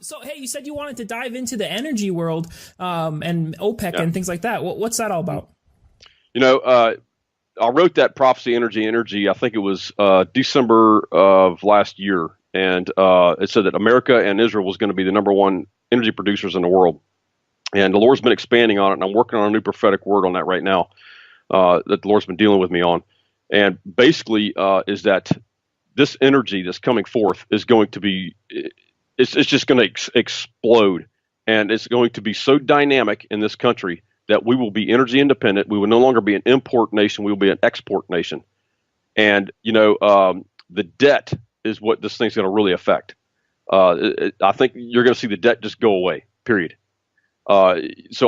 So, hey, you said you wanted to dive into the energy world and OPEC and things like that. What's that all about? I wrote that Prophecy Energy. I think it was December of last year. And it said that America and Israel was going to be the number one energy producers in the world. And the Lord's been expanding on it. And I'm working on a new prophetic word on that right now that the Lord's been dealing with me on. And basically is that this energy that's coming forth is going to be, it's just going to explode. And it's going to be so dynamic in this country that we will be energy independent. We will no longer be an import nation. We will be an export nation. And, the debt is what this thing's going to really affect. I think you're going to see the debt just go away, period. It's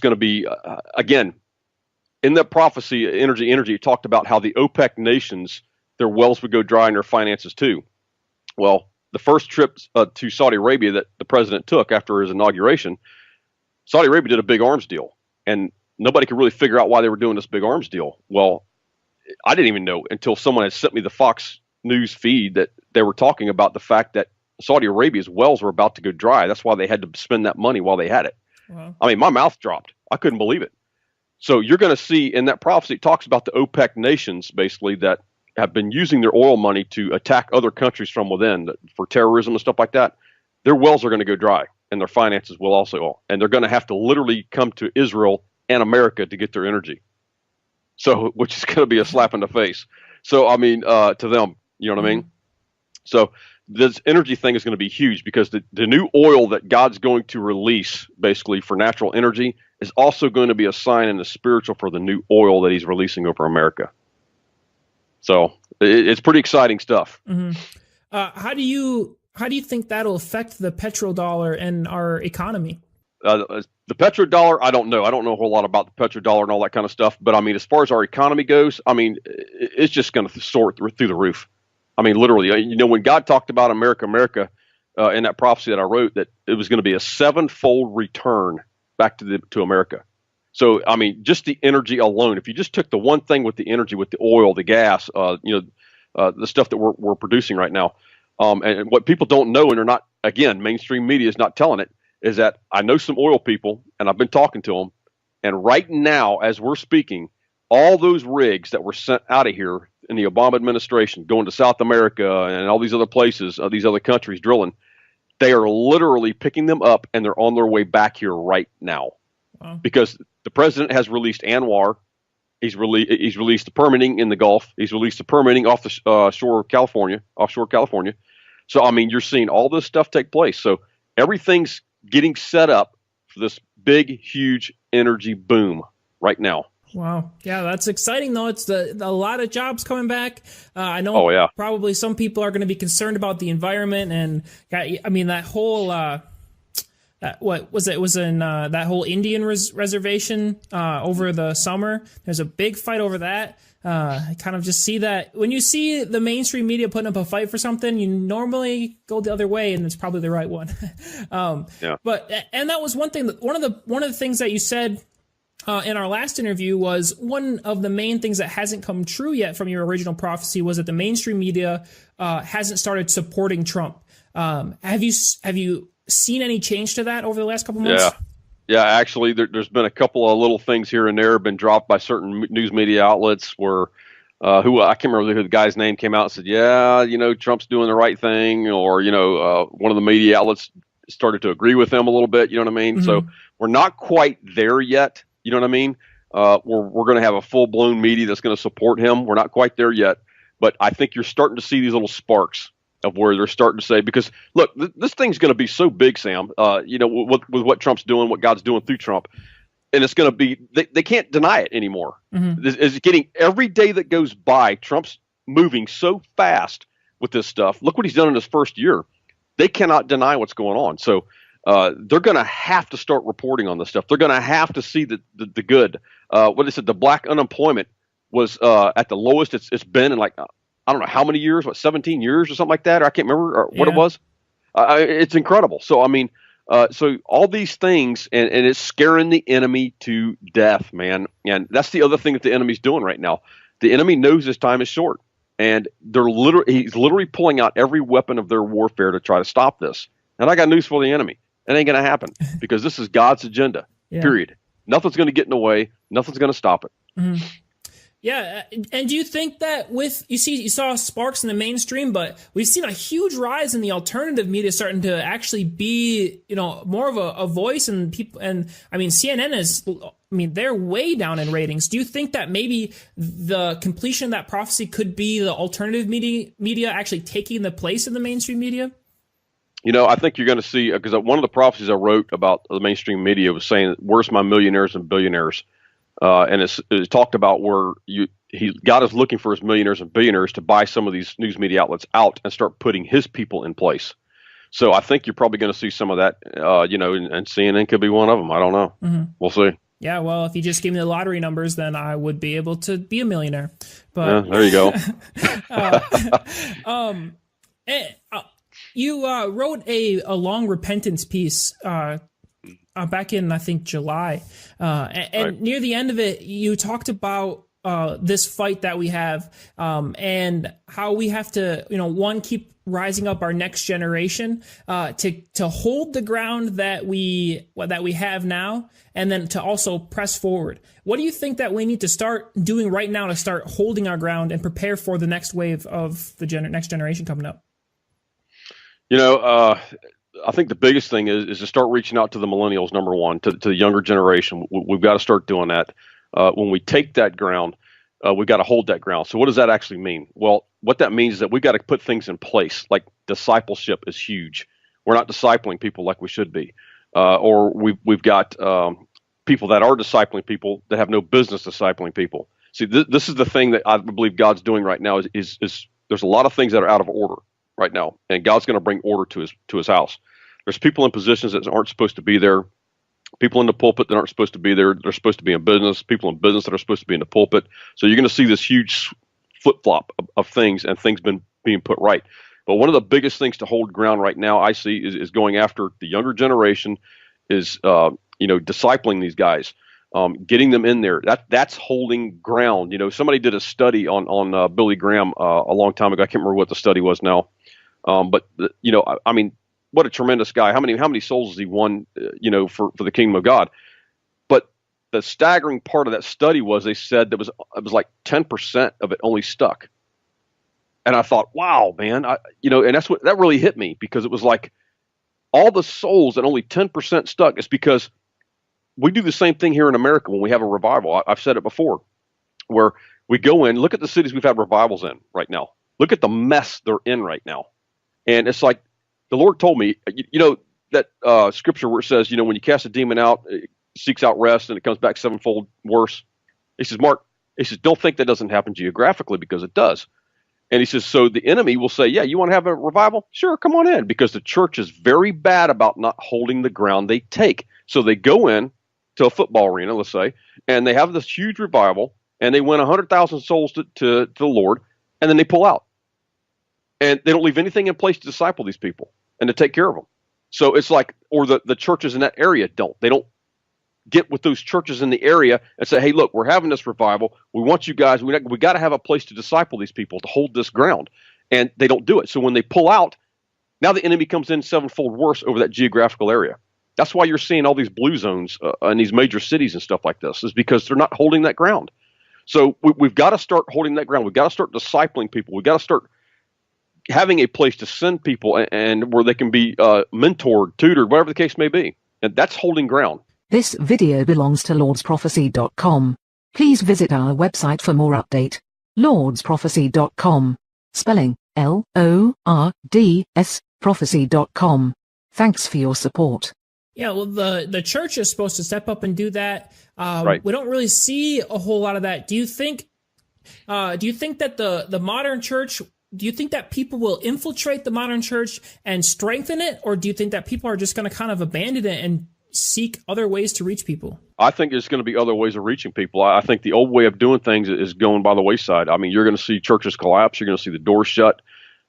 going to be, again, in that prophecy, energy, it talked about how the OPEC nations, their wells would go dry and their finances too. Well, the first trip to Saudi Arabia that the president took after his inauguration, Saudi Arabia did a big arms deal, and nobody could really figure out why they were doing this big arms deal. Well, I didn't even know until someone had sent me the Fox News feed that they were talking about the fact that Saudi Arabia's wells were about to go dry. That's why they had to spend that money while they had it. Wow. I mean, my mouth dropped. I couldn't believe it. So you're going to see in that prophecy, it talks about the OPEC nations basically that have been using their oil money to attack other countries from within for terrorism and stuff like that. Their wells are going to go dry and their finances will also. And they're going to have to literally come to Israel and America to get their energy. So, which is going to be a slap in the face. So, to them, you know what I mean? So this energy thing is going to be huge because the new oil that God's going to release basically for natural energy is also going to be a sign in the spiritual for the new oil that he's releasing over America. So it's pretty exciting stuff. Mm-hmm. How do you think that'll affect the petrodollar and our economy? The petrodollar, I don't know. I don't know a whole lot about the petrodollar and all that kind of stuff. But as far as our economy goes, it's just going to soar through the roof. Literally, when God talked about America, in that prophecy that I wrote, that it was going to be a sevenfold return back to America. So, just the energy alone, if you just took the one thing with the energy, with the oil, the gas, the stuff that we're producing right now, and what people don't know, and they're not, again, mainstream media is not telling it, is that I know some oil people, and I've been talking to them, and right now, as we're speaking, all those rigs that were sent out of here in the Obama administration, going to South America and all these other places, these other countries drilling, they are literally picking them up, and they're on their way back here right now. Wow. Because the president has released ANWR. He's released the permitting in the Gulf. He's released the permitting off the offshore California. So, you're seeing all this stuff take place. So everything's getting set up for this big, huge energy boom right now. Wow. Yeah, that's exciting, though. It's a lot of jobs coming back. I know probably some people are going to be concerned about the environment. And that whole what was it? It was in that whole Indian reservation over the summer. There's a big fight over that. I kind of just see that when you see the mainstream media putting up a fight for something, you normally go the other way, and it's probably the right one. But that was one thing. One of the things that you said in our last interview was one of the main things that hasn't come true yet from your original prophecy was that the mainstream media hasn't started supporting Trump. Have you seen any change to that over the last couple months? Yeah. Actually, there's been a couple of little things here and there been dropped by certain news media outlets where who I can't remember who the guy's name came out and said, Trump's doing the right thing, or one of the media outlets started to agree with them a little bit. You know what I mean? Mm-hmm. So we're not quite there yet. You know what I mean? We're going to have a full-blown media that's going to support him. We're not quite there yet, but I think you're starting to see these little sparks of where they're starting to say, because look, this thing's going to be so big, Sam, with what Trump's doing, what God's doing through Trump, and it's going to be, they can't deny it anymore. Mm-hmm. It's getting, every day that goes by, Trump's moving so fast with this stuff. Look what he's done in his first year. They cannot deny what's going on. So, they're going to have to start reporting on this stuff. They're going to have to see the good. What is it? The black unemployment was at the lowest it's been in I don't know how many years, 17 years or something like that, or I can't remember what it was. It's incredible. So, so all these things, and it's scaring the enemy to death, man. And that's the other thing that the enemy's doing right now. The enemy knows his time is short, and he's literally pulling out every weapon of their warfare to try to stop this. And I got news for the enemy. It ain't going to happen because this is God's agenda, period. Nothing's going to get in the way. Nothing's going to stop it. Mm-hmm. Yeah, and do you think that you saw sparks in the mainstream, but we've seen a huge rise in the alternative media starting to actually be, more of a voice, and people, and I mean, CNN they're way down in ratings. Do you think that maybe the completion of that prophecy could be the alternative media actually taking the place of the mainstream media? I think you're going to see, because one of the prophecies I wrote about the mainstream media was saying, where's my millionaires and billionaires? And it's talked about where God is looking for his millionaires and billionaires to buy some of these news media outlets out and start putting his people in place. So I think you're probably going to see some of that, and CNN could be one of them. I don't know. Mm-hmm. We'll see. Yeah, well, if you just give me the lottery numbers, then I would be able to be a millionaire. But there you go. You wrote a long repentance piece back in, I think, July. And right. Near the end of it, you talked about this fight that we have and how we have to, keep rising up our next generation to hold the ground that we have now, and then to also press forward. What do you think that we need to start doing right now to start holding our ground and prepare for the next wave of the next generation coming up? I think the biggest thing is to start reaching out to the millennials, number one, to the younger generation. We've got to start doing that. When we take that ground, we've got to hold that ground. So what does that actually mean? Well, what that means is that we've got to put things in place. Like discipleship is huge. We're not discipling people like we should be. Or we've got people that are discipling people that have no business discipling people. See, this is the thing that I believe God's doing right now is there's a lot of things that are out of order right now, and God's going to bring order to his house. There's people in positions that aren't supposed to be there, people in the pulpit that aren't supposed to be there. They're supposed to be in business, people in business that are supposed to be in the pulpit. So you're going to see this huge flip-flop of things, and things being put right. But one of the biggest things to hold ground right now I see is going after the younger generation, is discipling these guys, getting them in there. That's holding ground. Somebody did a study on Billy Graham a long time ago. I can't remember what the study was now. But what a tremendous guy. How many souls has he won, for the kingdom of God? But the staggering part of that study was they said it was like 10% of it only stuck. And I thought, wow, man, and that really hit me, because it was like all the souls that only 10% stuck is because we do the same thing here in America when we have a revival. I've said it before, where we go in, look at the cities we've had revivals in right now. Look at the mess they're in right now. And it's like the Lord told me, that scripture where it says, when you cast a demon out, it seeks out rest and it comes back sevenfold worse. He says, Mark, don't think that doesn't happen geographically, because it does. And he says, so the enemy will say, yeah, you want to have a revival? Sure, come on in, because the church is very bad about not holding the ground they take. So they go in to a football arena, let's say, and they have this huge revival, and they win 100,000 souls to the Lord, and then they pull out. And they don't leave anything in place to disciple these people and to take care of them. So it's like, or the churches in that area they don't get with those churches in the area and say, hey, look, we're having this revival. We want you guys, we got to have a place to disciple these people, to hold this ground. And they don't do it. So when they pull out, now the enemy comes in sevenfold worse over that geographical area. That's why you're seeing all these blue zones in these major cities and stuff like this, is because they're not holding that ground. So we've got to start holding that ground. We've got to start discipling people. We've got to start having a place to send people and where they can be mentored, tutored, whatever the case may be. And that's holding ground. This video belongs to lordsprophecy.com. Please visit our website for more update. lordsprophecy.com. Spelling LORDS prophecy.com. Thanks for your support. Yeah, well, the church is supposed to step up and do that. Right. We don't really see a whole lot of that. Do you think that the modern church, do you think that people will infiltrate the modern church and strengthen it? Or do you think that people are just going to kind of abandon it and seek other ways to reach people? I think there's going to be other ways of reaching people. I think the old way of doing things is going by the wayside. I mean, you're going to see churches collapse. You're going to see the doors shut.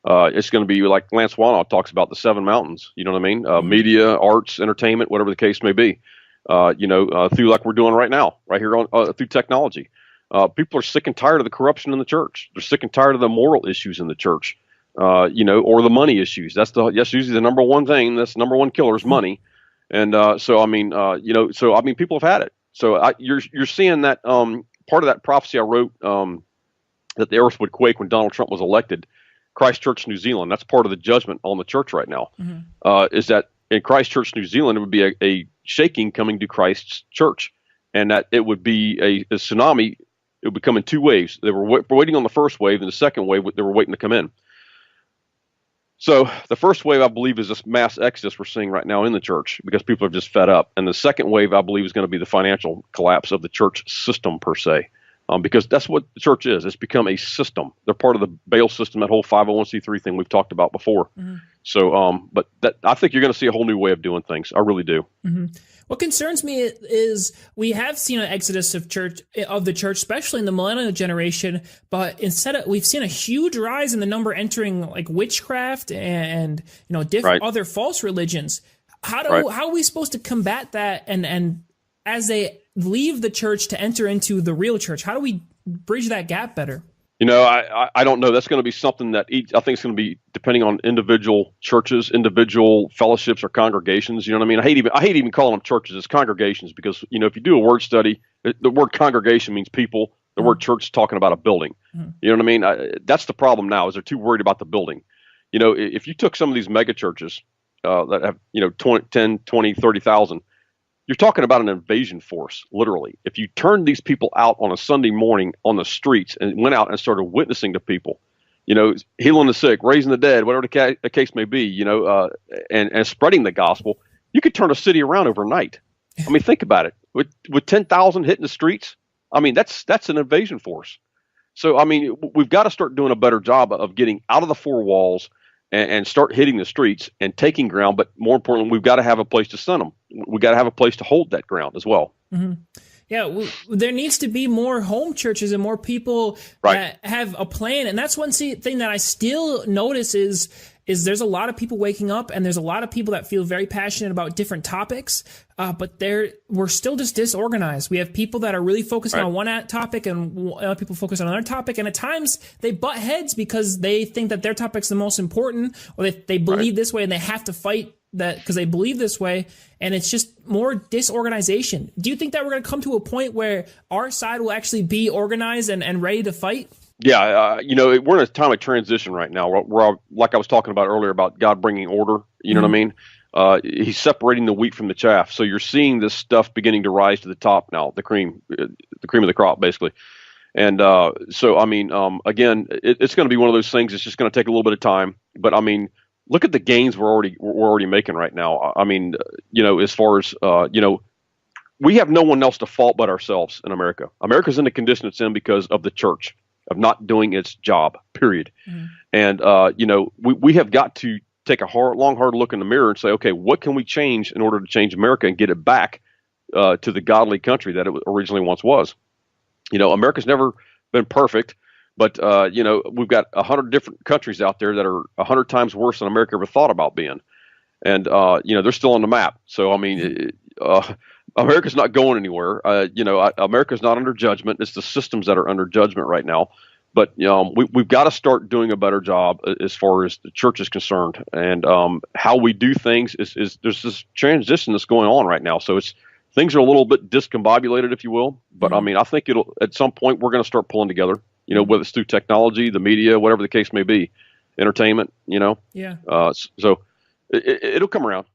It's going to be like Lance Wallnau talks about, the 7 mountains. You know what I mean? Media, arts, entertainment, whatever the case may be. Through like we're doing right now, right here on through technology. People are sick and tired of the corruption in the church. They're sick and tired of the moral issues in the church. or the money issues. That's usually the number one thing. That's the number one killer is money. And people have had it. So you're seeing that part of that prophecy I wrote that the earth would quake when Donald Trump was elected. Christchurch, New Zealand. That's part of the judgment on the church right now. Is that in Christchurch, New Zealand, it would be a shaking coming to Christ's church, and that it would be a tsunami. It would be coming two waves. They were waiting on the first wave, and the second wave they were waiting to come in. So the first wave, I believe, is this mass exodus we're seeing right now in the church because people are just fed up. And the second wave, I believe, is going to be the financial collapse of the church system per se, because that's what the church is. It's become a system. They're part of the Bail system, that whole 501c3 thing we've talked about before. So, but I think you're going to see a whole new way of doing things. I really do. What concerns me is we have seen an exodus of the church, especially in the millennial generation. But we've seen a huge rise in the number entering like witchcraft and different other false religions. How are we supposed to combat that? And as they leave the church to enter into the real church, how do we bridge that gap better? I don't know. That's going to be something that I think it's going to be depending on individual churches, individual fellowships or congregations. You know what I mean? I hate even calling them churches. It's congregations because, if you do a word study, the word congregation means people. The word church is talking about a building. You know what I mean? That's the problem now is they're too worried about the building. If you took some of these mega churches that have, 10, 20, 30,000, you're talking about an invasion force, literally. If you turned these people out on a Sunday morning on the streets and went out and started witnessing to people, healing the sick, raising the dead, whatever the case may be, and spreading the gospel, you could turn a city around overnight. I mean, think about it. With 10,000 hitting the streets, I mean, that's an invasion force. So, I mean, we've got to start doing a better job of getting out of the four walls and start hitting the streets and taking ground. But more importantly, we've got to have a place to send them. We've got to have a place to hold that ground as well. Yeah, there needs to be more home churches and more people that have a plan. And that's one thing that I still notice is there's a lot of people waking up and there's a lot of people that feel very passionate about different topics, but we're still just disorganized. We have people that are really focusing on one topic and other people focus on another topic. And at times they butt heads because they think that their topic's the most important, or they believe this way and they have to fight that because they believe this way. And it's just more disorganization. Do you think that we're going to come to a point where our side will actually be organized and ready to fight? Yeah, we're in a time of transition right now where like I was talking about earlier about God bringing order, you know what I mean? He's separating the wheat from the chaff. So you're seeing this stuff beginning to rise to the top now, the cream of the crop, basically. And so, I mean, again, it's going to be one of those things. It's just going to take a little bit of time. But, I mean, look at the gains we're already making right now. I mean, as far as, we have no one else to fault but ourselves in America. America's in the condition it's in because of the church, of not doing its job, period. And, we have got to take a long, hard look in the mirror and say, okay, what can we change in order to change America and get it back to the godly country that it originally once was? America's never been perfect, but, we've got 100 different countries out there that are 100 times worse than America ever thought about being. And, they're still on the map. So, I mean, America's not going anywhere. America's not under judgment. It's the systems that are under judgment right now. But we've got to start doing a better job as far as the church is concerned, and how we do things is there's this transition that's going on right now. So things are a little bit discombobulated, if you will. But I mean, I think at some point we're going to start pulling together. Whether it's through technology, the media, whatever the case may be, entertainment. Yeah. So it'll come around.